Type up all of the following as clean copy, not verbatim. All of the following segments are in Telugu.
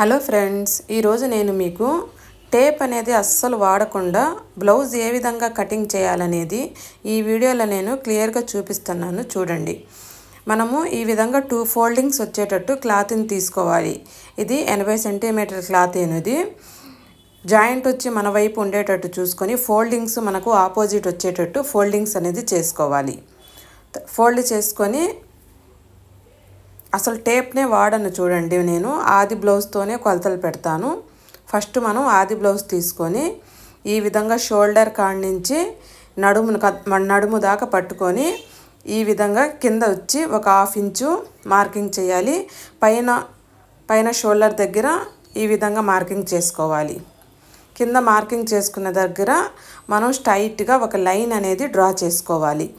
హలో ఫ్రెండ్స్, ఈరోజు నేను మీకు టేప్ అనేది అస్సలు వాడకుండా బ్లౌజ్ ఏ విధంగా కటింగ్ చేయాలనేది ఈ వీడియోలో నేను క్లియర్గా చూపిస్తున్నాను. చూడండి, మనము ఈ విధంగా 2 ఫోల్డింగ్స్ వచ్చేటట్టు క్లాత్ని తీసుకోవాలి. ఇది 80 సెంటీమీటర్ క్లాత్ అనేది జాయింట్ వచ్చి మన వైపు ఉండేటట్టు చూసుకొని ఫోల్డింగ్స్ మనకు ఆపోజిట్ వచ్చేటట్టు ఫోల్డింగ్స్ అనేది చేసుకోవాలి. ఫోల్డ్ చేసుకొని అసలు టేప్నే వాడను. చూడండి, నేను ఆది బ్లౌజ్తోనే కొలతలు పెడతాను. ఫస్ట్ మనం ఆది బ్లౌజ్ తీసుకొని ఈ విధంగా షోల్డర్ కాడ నుంచి నడుము దాకా పట్టుకొని ఈ విధంగా కింద వచ్చి ఒక 1/2 ఇంచు మార్కింగ్ చేయాలి. పైన షోల్డర్ దగ్గర ఈ విధంగా మార్కింగ్ చేసుకోవాలి. కింద మార్కింగ్ చేసుకున్న దగ్గర మనం స్ట్రైట్గా ఒక లైన్ అనేది డ్రా చేసుకోవాలి.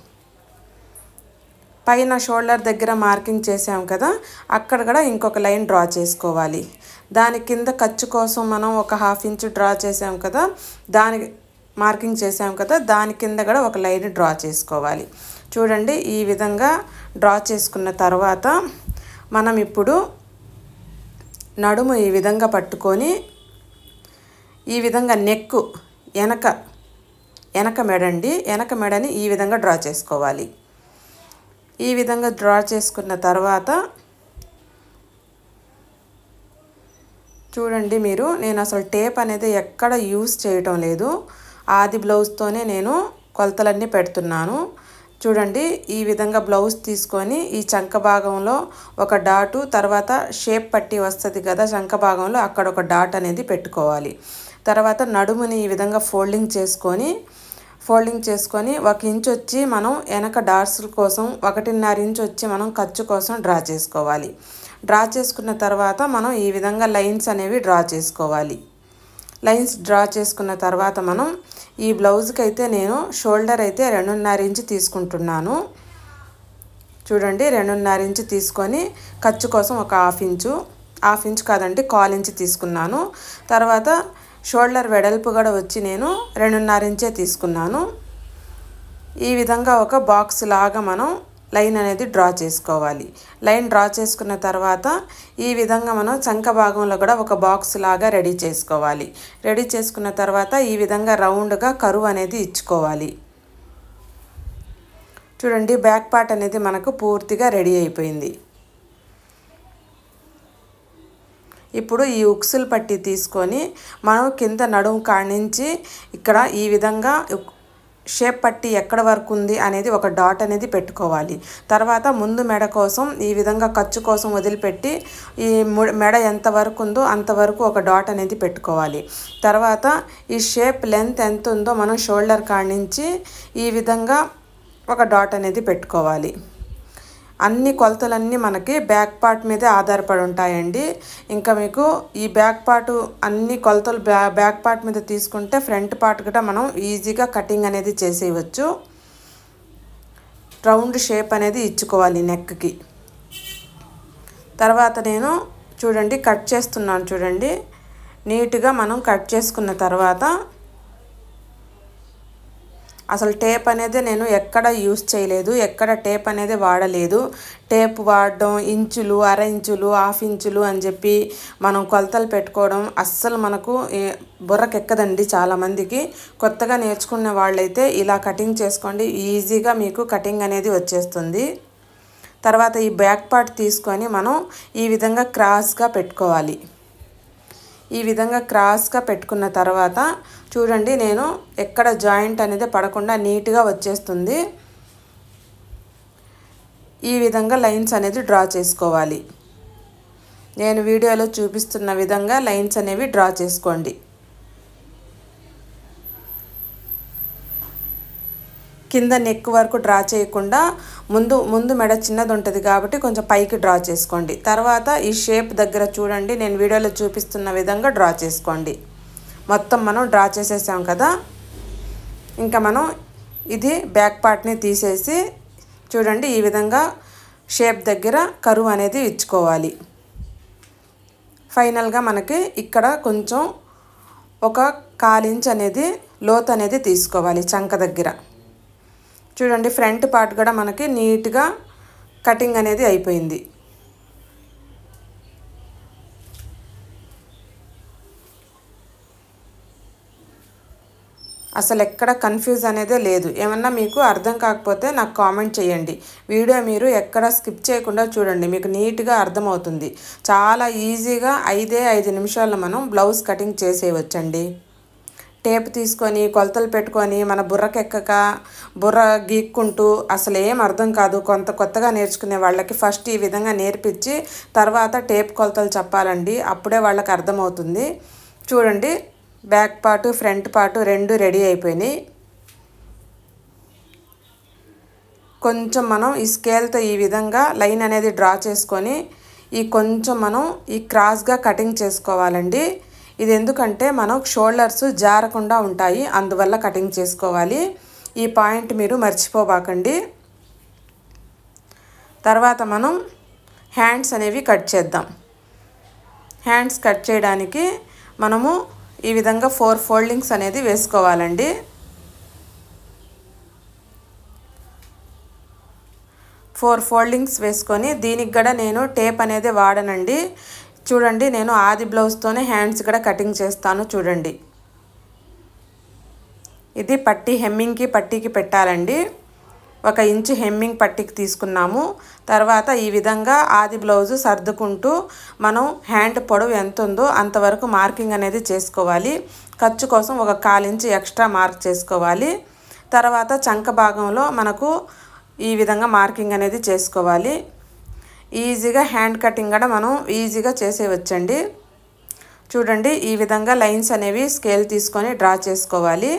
పైన షోల్డర్ దగ్గర మార్కింగ్ చేసాం కదా, అక్కడ కూడా ఇంకొక లైన్ డ్రా చేసుకోవాలి. దాని కింద ఖర్చు కోసం మనం ఒక 1/2 ఇంచు డ్రా చేసాం కదా, దానికి మార్కింగ్ చేసాం కదా, దాని కింద కూడా ఒక లైన్ డ్రా చేసుకోవాలి. చూడండి, ఈ విధంగా డ్రా చేసుకున్న తర్వాత మనం ఇప్పుడు నడుము ఈ విధంగా పట్టుకొని ఈ విధంగా నెక్ వెనక మెడని ఈ విధంగా డ్రా చేసుకోవాలి. ఈ విధంగా డ్రా చేసుకున్న తర్వాత చూడండి, నేను అసలు టేప్ అనేది ఎక్కడ యూస్ చేయటం లేదు. ఆది బ్లౌజ్తోనే నేను కొలతలన్నీ పెడుతున్నాను. చూడండి, ఈ విధంగా బ్లౌజ్ తీసుకొని ఈ చంక భాగంలో ఒక డాటు, తర్వాత షేప్ పట్టి వస్తుంది కదా చంక భాగంలో, అక్కడ ఒక డాట్ అనేది పెట్టుకోవాలి. తర్వాత నడుముని ఈ విధంగా ఫోల్డింగ్ చేసుకొని 1 ఇంచ్ వచ్చి మనం వెనక డాట్స్ కోసం, 1.5 ఇంచ్ వచ్చి మనం ఖర్చు కోసం డ్రా చేసుకోవాలి. డ్రా చేసుకున్న తర్వాత మనం ఈ విధంగా లైన్స్ అనేవి డ్రా చేసుకోవాలి. లైన్స్ డ్రా చేసుకున్న తర్వాత మనం ఈ బ్లౌజ్కి అయితే నేను షోల్డర్ అయితే 2.5 ఇంచ్ తీసుకుంటున్నాను. చూడండి, 2.5 ఇంచ్ తీసుకొని ఖర్చు కోసం ఒక 1/2 ఇంచు కాదండి, 1/4 ఇంచ్ తీసుకున్నాను. తర్వాత షోల్డర్ వెడల్పు కూడా వచ్చి నేను 2.5 ఇంచే తీసుకున్నాను. ఈ విధంగా ఒక బాక్స్ లాగా మనం లైన్ అనేది డ్రా చేసుకోవాలి. లైన్ డ్రా చేసుకున్న తర్వాత ఈ విధంగా మనం చంక భాగంలో కూడా ఒక బాక్స్ లాగా రెడీ చేసుకోవాలి. రెడీ చేసుకున్న తర్వాత ఈ విధంగా రౌండ్గా కరువు అనేది ఇచ్చుకోవాలి. చూడండి, బ్యాక్ పార్ట్ అనేది మనకు పూర్తిగా రెడీ అయిపోయింది. ఇప్పుడు ఈ ఉక్సులు పట్టి తీసుకొని మనం కింద నడుము కాడ నుంచి ఇక్కడ ఈ విధంగా షేప్ పట్టి ఎక్కడ వరకు ఉంది అనేది ఒక డాట్ అనేది పెట్టుకోవాలి. తర్వాత ముందు మెడ కోసం ఈ విధంగా ఖర్చు కోసం వదిలిపెట్టి ఈ మెడ ఎంత వరకు ఉందో అంతవరకు ఒక డాట్ అనేది పెట్టుకోవాలి. తర్వాత ఈ షేప్ లెంత్ ఎంత ఉందో మనం షోల్డర్ కాడ నుంచి ఈ విధంగా ఒక డాట్ అనేది పెట్టుకోవాలి. అన్ని కొలతలన్నీ మనకి బ్యాక్ పార్ట్ మీదే ఆధారపడి ఉంటాయండి. ఇంకా మీకు ఈ బ్యాక్ పార్ట్ అన్ని కొలతలు బ్యాక్ పార్ట్ మీద తీసుకుంటే ఫ్రంట్ పార్ట్ కూడా మనం ఈజీగా కటింగ్ అనేది చేసేయవచ్చు. రౌండ్ షేప్ అనేది ఇచ్చుకోవాలి నెక్కి. తర్వాత నేను చూడండి కట్ చేస్తున్నాను. చూడండి, నీట్గా మనం కట్ చేసుకున్న తర్వాత అసలు టేప్ అనేది నేను ఎక్కడ యూస్ చేయలేదు, ఎక్కడ టేప్ అనేది వాడలేదు. టేప్ వాడడం ఇంచులు, 1/2 ఇంచులు, 1/2 ఇంచులు అని చెప్పి మనం కొలతలు పెట్టుకోవడం అస్సలు మనకు బుర్రకెక్కదండి. చాలామందికి కొత్తగా నేర్చుకునే వాళ్ళైతే ఇలా కటింగ్ చేసుకోండి, ఈజీగా మీకు కటింగ్ అనేది వచ్చేస్తుంది. తర్వాత ఈ బ్యాక్ పార్ట్ తీసుకొని మనం ఈ విధంగా క్రాస్గా పెట్టుకోవాలి. ఈ విధంగా క్రాస్గా పెట్టుకున్న తర్వాత చూడండి, నేను ఎక్కడ జాయింట్ అనేది పడకుండా నీట్గా వచ్చేస్తుంది. ఈ విధంగా లైన్స్ అనేది డ్రా చేసుకోవాలి. నేను వీడియోలో చూపిస్తున్న విధంగా లైన్స్ అనేవి డ్రా చేసుకోండి. కింద నెక్ వరకు డ్రా చేయకుండా ముందు మెడ చిన్నది ఉంటుంది కాబట్టి కొంచెం పైకి డ్రా చేసుకోండి. తర్వాత ఈ షేప్ దగ్గర చూడండి, నేను వీడియోలో చూపిస్తున్న విధంగా డ్రా చేసుకోండి. మొత్తం మనం డ్రా చేసేసాం కదా. ఇంకా మనం ఇది బ్యాక్ పార్ట్ని తీసేసి చూడండి, ఈ విధంగా షేప్ దగ్గర కరువు అనేది ఇచ్చుకోవాలి. ఫైనల్గా మనకి ఇక్కడ కొంచెం ఒక 1/4 ఇంచ్ అనేది లోతు అనేది తీసుకోవాలి చంక దగ్గర. చూడండి, ఫ్రంట్ పార్ట్ కూడా మనకి నీట్గా కటింగ్ అనేది అయిపోయింది. అసలు ఎక్కడ కన్ఫ్యూజ్ అనేదే లేదు. ఏమన్నా మీకు అర్థం కాకపోతే నాకు కామెంట్ చేయండి. వీడియో మీరు ఎక్కడ స్కిప్ చేయకుండా చూడండి, మీకు నీట్గా అర్థమవుతుంది. చాలా ఈజీగా 5 నిమిషాల్లో మనం బ్లౌజ్ కటింగ్ చేసేయవచ్చండి. టేప్ తీసుకొని కొలతలు పెట్టుకొని మన బుర్రకెక్కక బుర్ర గీక్కుంటూ అసలు ఏం అర్థం కాదు. కొత్తగా నేర్చుకునే వాళ్ళకి ఫస్ట్ ఈ విధంగా నేర్పించి తర్వాత టేప్ కొలతలు చెప్పాలండి, అప్పుడే వాళ్ళకి అర్థమవుతుంది. చూడండి, బ్యాక్ పార్ట్ ఫ్రంట్ పార్ట్ రెండు రెడీ అయిపోయినాయి. కొంచెం మనం ఈ స్కేల్తో ఈ విధంగా లైన్ అనేది డ్రా చేసుకొని కొంచెం మనం క్రాస్గా కటింగ్ చేసుకోవాలండి. ఇది ఎందుకంటే మనం షోల్డర్స్ జారకుండా ఉంటాయి, అందువల్ల కటింగ్ చేసుకోవాలి. ఈ పాయింట్ మీరు మర్చిపోబాకండి. తర్వాత మనం హ్యాండ్స్ అనేవి కట్ చేద్దాం. హ్యాండ్స్ కట్ చేయడానికి మనము ఈ విధంగా 4 ఫోల్డింగ్స్ అనేది వేసుకోవాలండి. 4 ఫోల్డింగ్స్ వేసుకొని దీనికి కూడా నేను టేప్ అనేది వాడనండి. చూడండి, నేను ఆది బ్లౌజ్తోనే హ్యాండ్స్ కూడా కటింగ్ చేస్తాను. చూడండి, ఇది పట్టీ హెమ్మింగ్కి పట్టీకి పెట్టాలండి. 1 ఇంచు హెమ్మింగ్ పట్టీకి తీసుకున్నాము. తర్వాత ఈ విధంగా ఆది బ్లౌజు సర్దుకుంటూ మనం హ్యాండ్ పొడవు ఎంత ఉందో అంతవరకు మార్కింగ్ అనేది చేసుకోవాలి. ఖర్చు కోసం 1/4 ఇంచు ఎక్స్ట్రా మార్క్ చేసుకోవాలి. తర్వాత చంక భాగంలో మనకు ఈ విధంగా మార్కింగ్ అనేది చేసుకోవాలి. ఈజీగా హ్యాండ్ కటింగ్ కూడా మనం ఈజీగా చేసేయవచ్చండి. చూడండి, ఈ విధంగా లైన్స్ అనేవి స్కేల్ తీసుకొని డ్రా చేసుకోవాలి.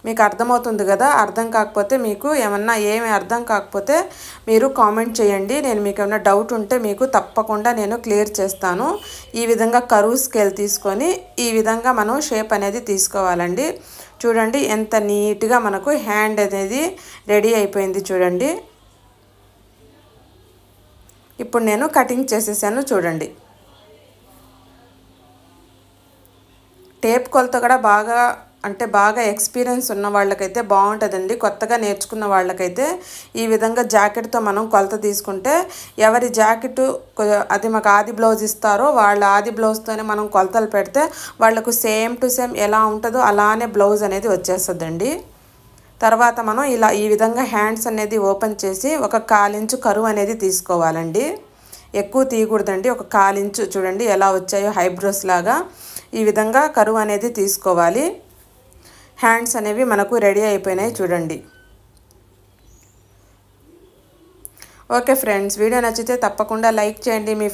మీకు అర్థమవుతుంది కదా. అర్థం కాకపోతే మీకు ఏమి అర్థం కాకపోతే మీరు కామెంట్ చేయండి. నేను మీకు ఏమైనా డౌట్ ఉంటే మీకు తప్పకుండా నేను క్లియర్ చేస్తాను. ఈ విధంగా కరువు స్కేల్ తీసుకొని ఈ విధంగా మనం షేప్ అనేది తీసుకోవాలండి. చూడండి, ఎంత నీట్గా మనకు హ్యాండ్ అనేది రెడీ అయిపోయింది. చూడండి, ఇప్పుడు నేను కటింగ్ చేసేసాను. చూడండి, టేప్ కొలత కూడా బాగా ఎక్స్పీరియన్స్ ఉన్న వాళ్ళకైతే బాగుంటుందండి. కొత్తగా నేర్చుకున్న వాళ్ళకైతే ఈ విధంగా జాకెట్తో మనం కొలత తీసుకుంటే ఎవరి జాకెట్ అది మాకు ఆది బ్లౌజ్ ఇస్తారో వాళ్ళ ఆది బ్లౌజ్తోనే మనం కొలతలు పెడితే వాళ్ళకు సేమ్ టు సేమ్ ఎలా ఉంటుందో అలానే బ్లౌజ్ అనేది వచ్చేస్తుందండి. తర్వాత మనం ఈ విధంగా హ్యాండ్స్ అనేది ఓపెన్ చేసి 1/4 ఇంచు కరువు అనేది తీసుకోవాలండి. ఎక్కువ తీయకూడదండి. 1/4 ఇంచు చూడండి ఎలా వచ్చాయో ఐబ్రోస్ లాగా. ఈ విధంగా కరువు అనేది తీసుకోవాలి. హ్యాండ్స్ అనేవి మనకు రెడీ అయిపోయినాయి. చూడండి. ఓకే ఫ్రెండ్స్, వీడియో నచ్చితే తప్పకుండా లైక్ చేయండి. మీ